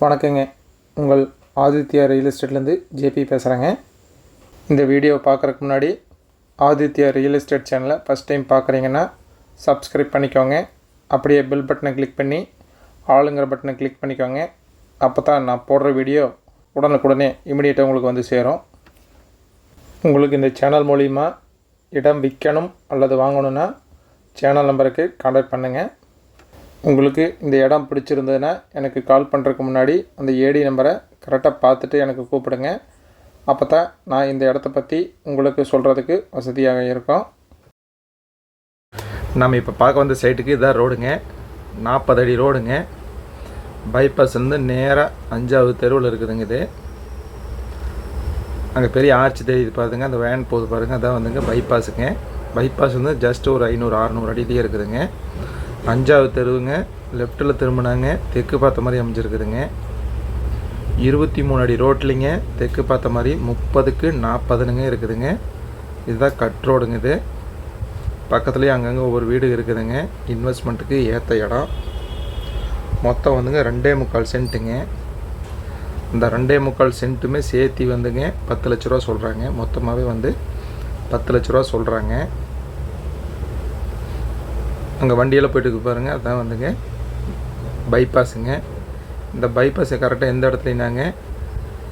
வணக்கங்க. உங்கள் Aditya real எஸ்டேட்லேருந்து JP பேசுகிறேங்க. இந்த வீடியோ பார்க்குறதுக்கு முன்னாடி ஆதித்யா ரியல் எஸ்டேட் சேனலை ஃபஸ்ட் டைம் பார்க்குறீங்கன்னா சப்ஸ்கிரைப் பண்ணிக்கோங்க. அப்படியே பெல் பட்டனை கிளிக் பண்ணி ஆளுங்கிற பட்டனை கிளிக் பண்ணிக்கோங்க. அப்போ தான் நான் போடுற வீடியோ உடனுக்குடனே இமிடியேட்டாக உங்களுக்கு வந்து சேரும். உங்களுக்கு இந்த சேனல் மூலிமா இடம் விற்கணும் அல்லது வாங்கணுன்னா சேனல் நம்பருக்கு கான்டாக்ட் பண்ணுங்கள். உங்களுக்கு இந்த இடம் பிடிச்சிருந்ததுன்னா எனக்கு கால் பண்ணுறதுக்கு முன்னாடி அந்த ஏடி நம்பரை கரெக்டாக பார்த்துட்டு எனக்கு கூப்பிடுங்க. அப்போ தான் நான் இந்த இடத்த பற்றி உங்களுக்கு சொல்கிறதுக்கு வசதியாக இருக்கும். நம்ம இப்போ பார்க்க வந்த சைட்டுக்கு இதான் ரோடுங்க. 40 அடி ரோடுங்க. பைபாஸ் வந்து நேராக 5வது தெருவில் இருக்குதுங்க. இது அங்கே பெரிய ஆர்ச்சி தெரியுது பாருங்க. அந்த வேன் போகுது பாருங்கள். அதான் வந்துங்க பைபாஸுங்க. பைபாஸ் வந்து ஜஸ்ட் ஒரு 500-600 அடியிலேயே இருக்குதுங்க. 5வது தெருவுங்க. லெஃப்ட்டில் திரும்பினாங்க தெற்கு பார்த்த மாதிரி அமைஞ்சிருக்குதுங்க. 23 அடி ரோட்லிங்க. தெற்கு பார்த்த மாதிரி 30க்கு 40னுங்க இருக்குதுங்க. இதுதான் கட் ரோடுங்க. இது பக்கத்துலேயே அங்கங்கே ஒவ்வொரு வீடு இருக்குதுங்க. இன்வெஸ்ட்மெண்ட்டுக்கு ஏற்ற இடம். மொத்தம் வந்துங்க 2.25 சென்ட்டுங்க. இந்த 2.25 சென்ட்டுமே சேர்த்தி வந்துங்க 10 லட்ச ரூபா சொல்கிறாங்க. மொத்தமாகவே வந்து 10 லட்ச ரூபா சொல்கிறாங்க. அங்கே வண்டியெல்லாம் போய்ட்டு பாருங்கள். அதுதான் வந்துங்க பைபாஸுங்க. இந்த பைபாஸை கரெக்டாக எந்த இடத்துலைனாங்க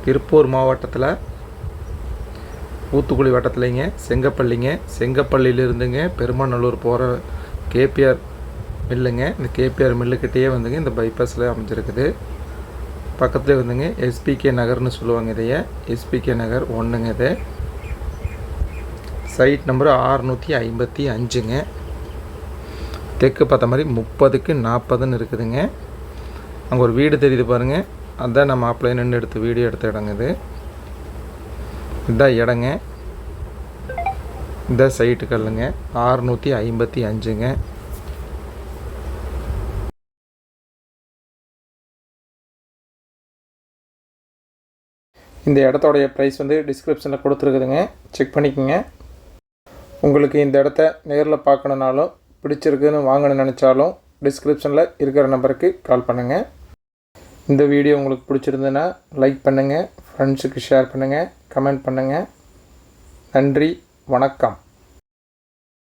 திருப்பூர் மாவட்டத்தில் ஊத்துக்குளி வட்டத்துலைங்க செங்கப்பள்ளிங்க. செங்கப்பள்ளியிலிருந்துங்க பெருமாநல்லூர் போகிற கேபிஆர் மில்லுங்க. இந்த கேபிஆர் மில்லுக்கிட்டேயே வந்துங்க இந்த பைபாஸில் அமைஞ்சிருக்குது. பக்கத்துலேயே வந்துங்க எஸ்பிகே நகர்னு சொல்லுவாங்க. இதையே எஸ்பிகே நகர் 1ங்க. இது சைட் நம்பர் 655ங்க. தெற்கு பார்த்த மாதிரி 30க்கு 40ன்னு இருக்குதுங்க. அங்கே ஒரு வீடு தெரியுது பாருங்கள். அதுதான் நம்ம மாப்பிள்ளை நின்று எடுத்து வீடியோ எடுத்த இடங்க. இதுதான் இடங்க. இந்த சைட்டு கல்லுங்க. 655ங்க. இந்த இடத்தோடைய ப்ரைஸ் வந்து டிஸ்கிரிப்ஷனில் கொடுத்துருக்குதுங்க. செக் பண்ணிக்கோங்க. உங்களுக்கு இந்த இடத்த நேரில் பார்க்கணுன்னாலும் பிடிச்சிருக்குன்னு வாங்கணும்னு நினச்சாலும் டிஸ்கிரிப்ஷனில் இருக்கிற நம்பருக்கு கால் பண்ணுங்கள். இந்த வீடியோ உங்களுக்கு பிடிச்சிருந்ததுன்னா லைக் பண்ணுங்கள், ஃப்ரெண்ட்ஸுக்கு ஷேர் பண்ணுங்கள், கமெண்ட் பண்ணுங்கள். நன்றி, வணக்கம்.